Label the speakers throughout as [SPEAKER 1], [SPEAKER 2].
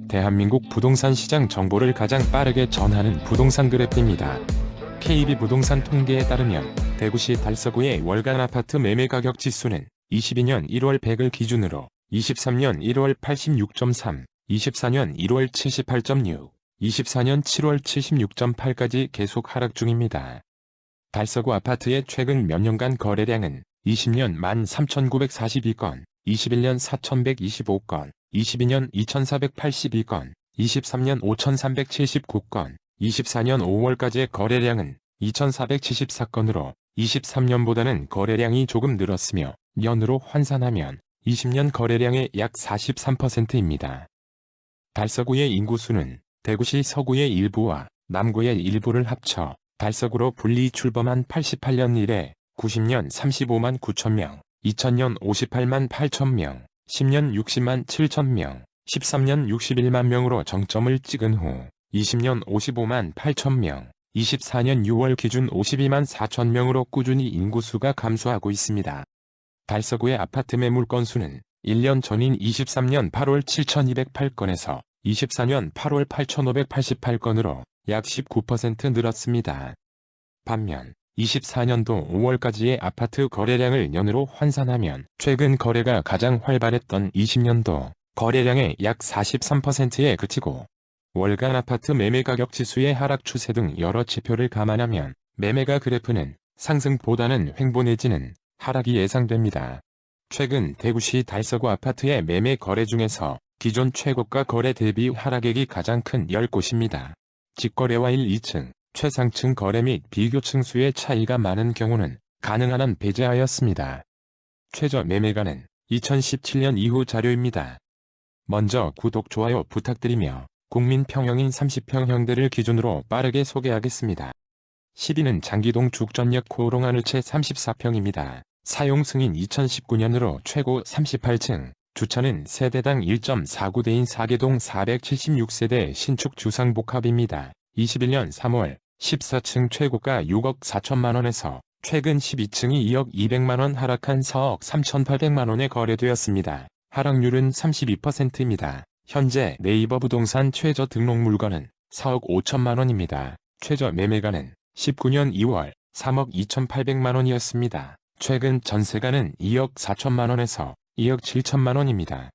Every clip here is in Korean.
[SPEAKER 1] 대한민국 부동산 시장 정보를 가장 빠르게 전하는 부동산 그래프입니다. KB부동산 통계에 따르면 대구시 달서구의 월간 아파트 매매 가격 지수는 22년 1월 100을 기준으로 23년 1월 86.3, 24년 1월 78.6, 24년 7월 76.8까지 계속 하락 중입니다. 달서구 아파트의 최근 몇 년간 거래량은 20년 13,942건, 21년 4,125건, 22년 2,482건, 23년 5,379건, 24년 5월까지의 거래량은 2,474건으로 23년보다는 거래량이 조금 늘었으며 년으로 환산하면 20년 거래량의 약 43%입니다. 달서구의 인구수는 대구시 서구의 일부와 남구의 일부를 합쳐 달서구로 분리 출범한 88년 이래 90년 35만 9천 명, 2000년 58만 8천 명, 10년 60만 7천 명, 13년 61만 명으로 정점을 찍은 후 20년 55만 8천 명, 24년 6월 기준 52만 4천 명으로 꾸준히 인구수가 감소하고 있습니다. 달서구의 아파트 매물 건수는 1년 전인 23년 8월 7,208건에서 24년 8월 8,588건으로 약 19% 늘었습니다. 반면 24년도 5월까지의 아파트 거래량을 년으로 환산하면 최근 거래가 가장 활발했던 20년도 거래량의 약 43%에 그치고 월간 아파트 매매 가격 지수의 하락 추세 등 여러 지표를 감안하면 매매가 그래프는 상승보다는 횡보 내지는 하락이 예상됩니다. 최근 대구시 달서구 아파트의 매매 거래 중에서 기존 최고가 거래 대비 하락액이 가장 큰 10곳입니다. 직거래와 1, 2층, 최상층 거래 및 비교층 수의 차이가 많은 경우는 가능한 한 배제하였습니다. 최저 매매가는 2017년 이후 자료입니다. 먼저 구독, 좋아요 부탁드리며 국민평형인 30평형대를 기준으로 빠르게 소개하겠습니다. 10위는 장기동 죽전역 코롱하늘채 34평입니다. 사용 승인 2019년으로 최고 38층, 주차는 세대당 1.49대인 4개동 476세대 신축 주상복합입니다. 21년 3월 14층 최고가 6억 4천만원에서 최근 12층이 2억 2백만원 하락한 4억 3,800만원에 거래되었습니다. 하락률은 32%입니다. 현재 네이버 부동산 최저 등록 물건은 4억 5천만원입니다. 최저 매매가는 19년 2월 3억 2,800만원이었습니다. 최근 전세가는 2억 4천만원에서 2억 7천만원입니다.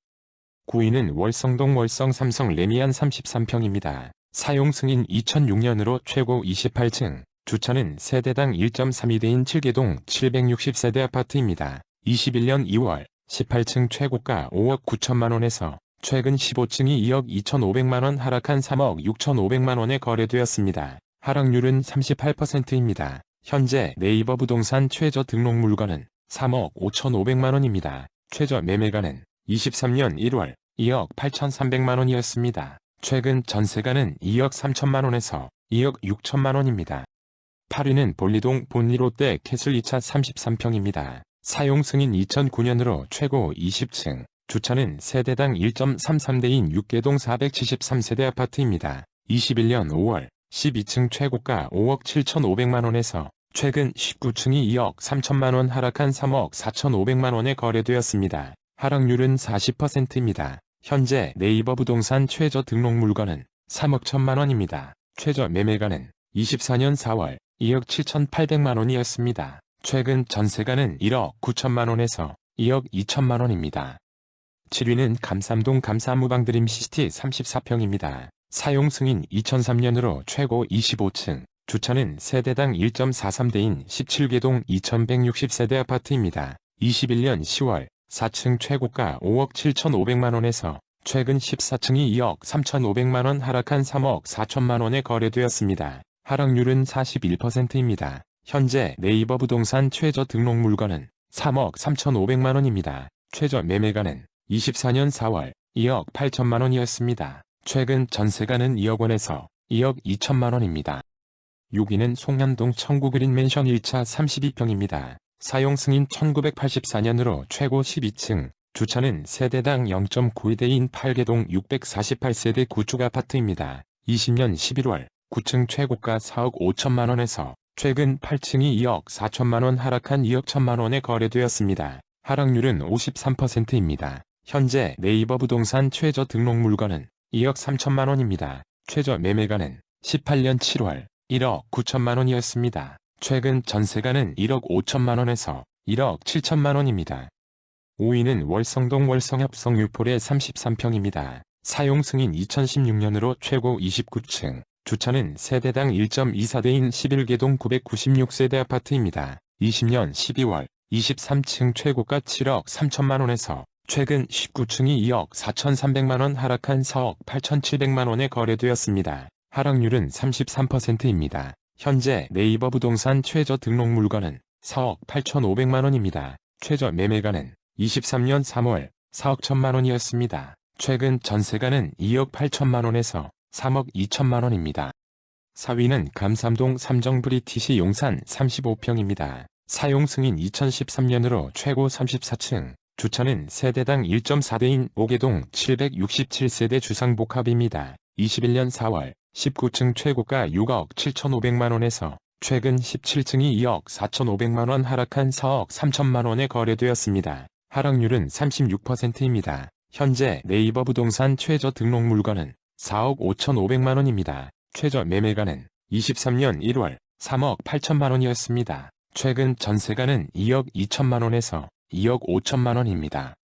[SPEAKER 1] 9위는 월성동 월성 삼성 레미안 33평입니다. 사용 승인 2006년으로 최고 28층, 주차는 세대당 1.32대인 7개동 760세대 아파트입니다. 21년 2월 18층 최고가 5억 9천만원에서 최근 15층이 2억 2,500만원 하락한 3억 6,500만원에 거래되었습니다. 하락률은 38%입니다. 현재 네이버 부동산 최저 등록 물건은 3억 5,500만원입니다. 최저 매매가는 23년 1월 2억 8,300만원이었습니다. 최근 전세가는 2억 3천만원에서 2억 6천만원입니다. 8위는 볼리동 본리 롯데 캐슬 2차 33평입니다. 사용 승인 2009년으로 최고 20층, 주차는 세대당 1.33대인 6개동 473세대 아파트입니다. 21년 5월 12층 최고가 5억 7,500만원에서 최근 19층이 2억 3천만원 하락한 3억 4,500만원에 거래되었습니다. 하락률은 40%입니다. 현재 네이버 부동산 최저 등록 물건은 3억 1천만원입니다. 최저 매매가는 24년 4월 2억 7,800만원이었습니다. 최근 전세가는 1억 9천만원에서 2억 2천만원입니다. 7위는 감삼동 감사무방 드림시티 34평입니다. 사용 승인 2003년으로 최고 25층, 주차는 세대당 1.43대인 17개동 2160세대 아파트입니다. 21년 10월 4층 최고가 5억 7,500만원에서 최근 14층이 2억 3,500만원 하락한 3억 4천만원에 거래되었습니다. 하락률은 41%입니다. 현재 네이버 부동산 최저 등록 물건은 3억 3,500만원입니다. 최저 매매가는 24년 4월 2억 8천만원이었습니다. 최근 전세가는 2억 원에서 2억 2천만원입니다. 6위는 송년동 청구그린 맨션 1차 32평입니다. 사용 승인 1984년으로 최고 12층, 주차는 세대당 0.92대인 8개동 648세대 구축 아파트입니다. 20년 11월 9층 최고가 4억 5천만원에서 최근 8층이 2억 4천만원 하락한 2억 1천만원에 거래되었습니다. 하락률은 53%입니다. 현재 네이버 부동산 최저 등록 물건은 2억 3천만 원입니다. 최저 매매가는 18년 7월 1억 9천만 원이었습니다. 최근 전세가는 1억 5천만 원에서 1억 7천만 원입니다. 5위는 월성동 월성협성 유폴의 33평입니다. 사용 승인 2016년으로 최고 29층, 주차는 세대당 1.24대인 11개동 996세대 아파트입니다. 20년 12월 23층 최고가 7억 3천만 원에서 최근 19층이 2억 4,300만 원 하락한 4억 8,700만 원에 거래되었습니다. 하락률은 33%입니다. 현재 네이버 부동산 최저 등록 물건은 4억 8,500만 원입니다. 최저 매매가는 23년 3월 4억 1천만 원이었습니다. 최근 전세가는 2억 8천만 원에서 3억 2천만 원입니다. 4위는 감삼동 삼정 브리티시 용산 35평입니다. 사용 승인 2013년으로 최고 34층, 주차는 세대당 1.4대인 5개동 767세대 주상복합입니다. 21년 4월 19층 최고가 6억 7,500만 원에서 최근 17층이 2억 4,500만 원 하락한 4억 3천만 원에 거래되었습니다. 하락률은 36%입니다. 현재 네이버 부동산 최저 등록 물건은 4억 5,500만 원입니다. 최저 매매가는 23년 1월 3억 8천만 원이었습니다. 최근 전세가는 2억 2천만 원에서 2억 5천만 원입니다.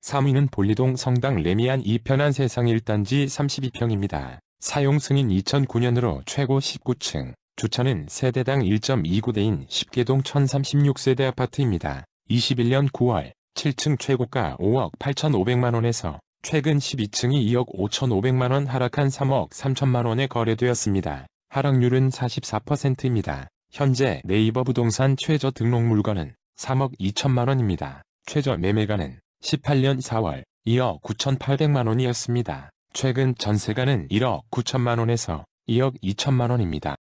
[SPEAKER 1] 3위는 볼리동 성당 레미안 2편한 세상 1단지 32평입니다. 사용 승인 2009년으로 최고 19층, 주차는 세대당 1.29대인 10개동 1036세대 아파트입니다. 21년 9월 7층 최고가 5억 8,500만 원에서 최근 12층이 2억 5,500만 원 하락한 3억 3천만 원에 거래되었습니다. 하락률은 44%입니다. 현재 네이버 부동산 최저 등록 물건은 3억 2천만 원입니다. 최저 매매가는 18년 4월 2억 9,800만 원이었습니다. 최근 전세가는 1억 9천만 원에서 2억 2천만 원입니다.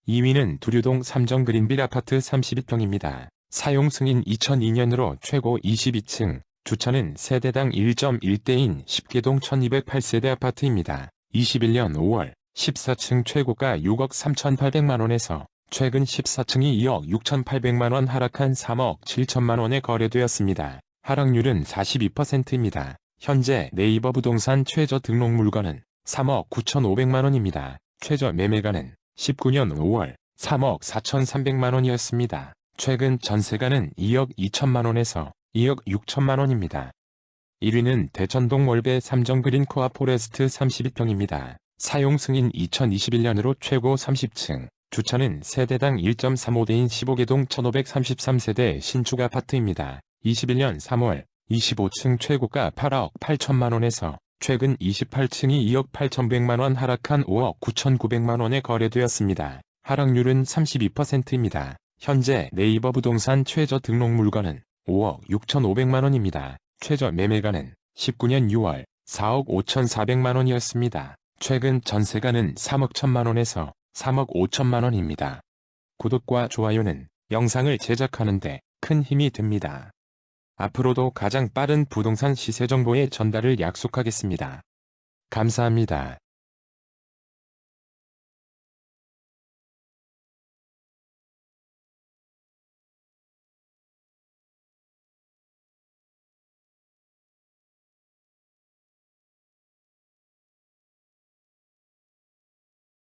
[SPEAKER 1] 2위는 두류동 삼정 그린빌 아파트 32평입니다. 사용 승인 2002년으로 최고 22층, 주차는 세대당 1.1대인 10개동 1208세대 아파트입니다. 21년 5월 14층 최고가 6억 3,800만 원에서 최근 14층이 2억 6,800만 원 하락한 3억 7천만 원에 거래되었습니다. 하락률은 42%입니다. 현재 네이버 부동산 최저 등록 물건은 3억 9,500만 원입니다. 최저 매매가는 19년 5월 3억 4,300만 원이었습니다. 최근 전세가는 2억 2천만 원에서 2억 6천만 원입니다. 1위는 대전동 월배 삼정 그린 코아 포레스트 32평입니다. 사용 승인 2021년으로 최고 30층, 주차는 세대당 1.35대인 15개동 1533세대 신축 아파트입니다. 21년 3월 25층 최고가 8억 8천만 원에서 최근 28층이 2억 8,100만 원 하락한 5억 9,900만 원에 거래되었습니다. 하락률은 32%입니다. 현재 네이버 부동산 최저 등록 물건은 5억 6,500만 원입니다. 최저 매매가는 19년 6월 4억 5,400만 원이었습니다. 최근 전세가는 3억 1천만 원에서 3억 5천만 원입니다. 구독과 좋아요는 영상을 제작하는 데 큰 힘이 됩니다. 앞으로도 가장 빠른 부동산 시세 정보의 전달을 약속하겠습니다. 감사합니다.